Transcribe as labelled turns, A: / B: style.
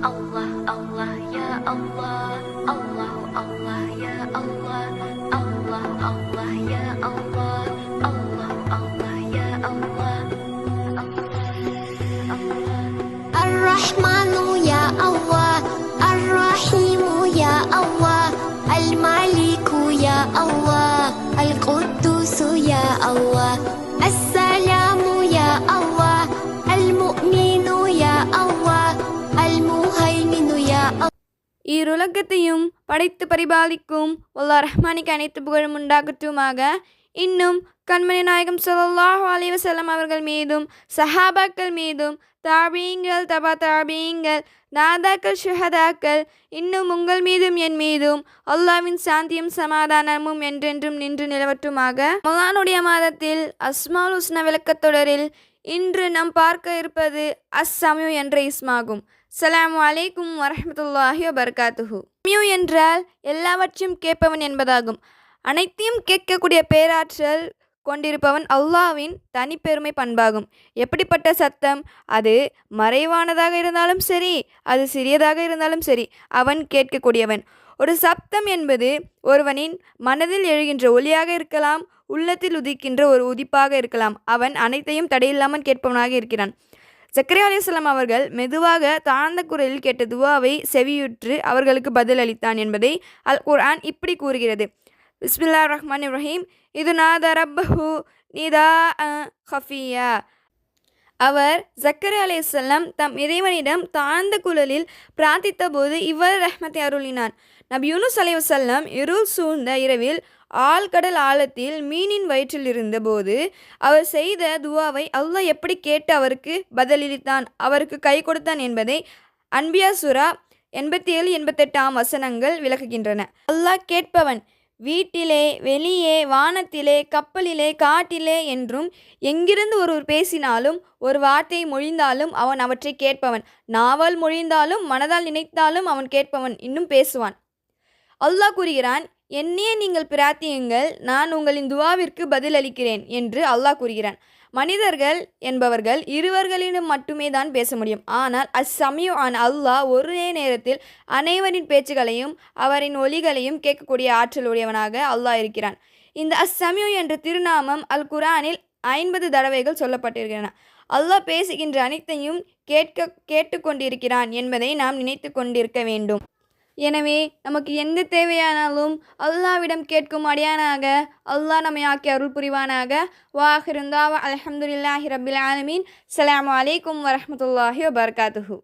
A: Allah Allah ya Allah, Allah Allah ya Allah, Allah Allah ya Allah, Allah Allah ya Allah,
B: Ar-Rahmanu ya Allah, Ar-Rahimu ya Allah, Al-Maliku ya Allah, Al-Quddusu ya Allah, As-Salamu ya Allah, Al-Mu'minu ya Allah, Al-Muhaiminu ya Allah.
C: ஈருலகத்தையும் படைத்து பரிபாலிக்கும் அல்லாஹ் ரஹ்மானிக்கு அனைத்து புகழும் உண்டாகட்டுமாக. இன்னும் கண்மணி நாயகம் ஸல்லல்லாஹு அலைஹி வஸல்லம் அவர்கள் மீதும் சஹாபாக்கள் மீதும் தாபீங்கள் தபா தாபீங்கள் நாதாக்கள் ஷுஹதாக்கள் இன்னும் உங்கள் மீதும் என் மீதும் அல்லாஹ்வின் சாந்தியும் சமாதானமும் என்றென்றும் நின்று நிலவட்டுமாக. ரமலானுடைய மாதத்தில் அஸ்மாவுல் ஹுஸ்னா விளக்கத்தொடரில் இன்று நாம் பார்க்க இருப்பது அஸ்ஸமியு என்ற இஸ்மாகும். அஸ்ஸலாமு அலைக்கும் வரஹ்மத்துல்லாஹி வபரகாத்துஹு. சமியு என்றால் எல்லாவற்றையும் கேட்பவன் என்பதாகும். அனைத்தையும் கேட்கக்கூடிய பேராற்றல் கொண்டிருப்பவன் அல்லாஹ்வின் தனிப்பெருமை பண்பாகும். எப்படிப்பட்ட சத்தம், அது மறைவானதாக இருந்தாலும் சரி, அது சிறியதாக இருந்தாலும் சரி, அவன் கேட்கக்கூடியவன். ஒரு சப்தம் என்பது ஒருவனின் மனதில் எழுகின்ற ஒலியாக இருக்கலாம், உள்ளத்தில் உதிக்கின்ற ஒரு உதிப்பாக இருக்கலாம். அவன் அனைத்தையும் தடையில்லாமல் கேட்பவனாக இருக்கிறான். ஜக்கரியா அலைஹிஸ்ஸலாம் அவர்கள் மெதுவாக தாழ்ந்த குரலில் கேட்ட துவாவை செவியுற்று அவர்களுக்கு பதில் அளித்தான் என்பதை அல் குர்ஆன் இப்படி கூறுகிறது. பிஸ்மில்லாஹிர் ரஹ்மானிர் ரஹீம். இது நாத ரப்பஹு நிதா ஹஃபியா. அவர் ஜக்கரியா அலைஹிஸ்ஸலாம் தம் இறைவனிடம் தாழ்ந்த குரலில் பிரார்த்தித்த போது இவ்வாறு ரஹ்மத்தை அருளினான். நபி யூனுஸ் அலைஹிஸ்ஸலாம் இருள் சூழ்ந்த இரவில் ஆழ்கடல் ஆழத்தில் மீனின் வயிற்றில் இருந்தபோது அவர் செய்த துவாவை அல்லாஹ் எப்படி கேட்டு அவருக்கு பதிலளித்தான், அவருக்கு கை கொடுத்தான் என்பதை அன்பியா சூரா 87-88 வசனங்கள் விளக்குகின்றன. அல்லாஹ் கேட்பவன். வீட்டிலே, வெளியே, வானத்திலே, கப்பலிலே, காட்டிலே என்றும் எங்கிருந்து ஒருவர் பேசினாலும் ஒரு வார்த்தை மொழிந்தாலும் அவன் அவற்றை கேட்பவன். நாவால் மொழிந்தாலும் மனதால் நினைத்தாலும் அவன் கேட்பவன், இன்னும் பேசுவான். அல்லாஹ் கூறுகிறான், என்னையே நீங்கள் பிரார்த்தியுங்கள், நான் உங்களின் துவாவிற்கு பதிலளிக்கிறேன் என்று அல்லாஹ் கூறுகிறான். மனிதர்கள் என்பவர்கள் இருவர்களிடம் மட்டுமே தான் பேச முடியும். ஆனால் அஸ்ஸமியு ஆன அல்லாஹ் ஒரே நேரத்தில் அனைவரின் பேச்சுகளையும் அவரின் ஒலிகளையும் கேட்கக்கூடிய ஆற்றல் உடையவனாக அல்லாஹ் இருக்கிறான். இந்த அஸ்ஸமியு என்ற திருநாமம் அல் குர்ஆனில் 50 தடவைகள் சொல்லப்பட்டிருக்கின்றன. அல்லாஹ் பேசுகின்ற அனைத்தையும் கேட்டுக்கொண்டிருக்கிறான் என்பதை நாம் நினைத்து கொண்டிருக்க வேண்டும். எனவே நமக்கு எந்த தேவையானாலும் அல்லாஹ்விடம் கேட்கும் அடியானாக அல்லாஹ் நம்மை ஆக்கி அருள் புரிவானாக. வாஹிருந்தாவ அல்ஹம்துலில்லாஹி ரப்பில் ஆலமீன். அஸ்ஸலாமு அலைக்கும் வரஹ்மத்துல்லாஹி வபரகாத்துஹு.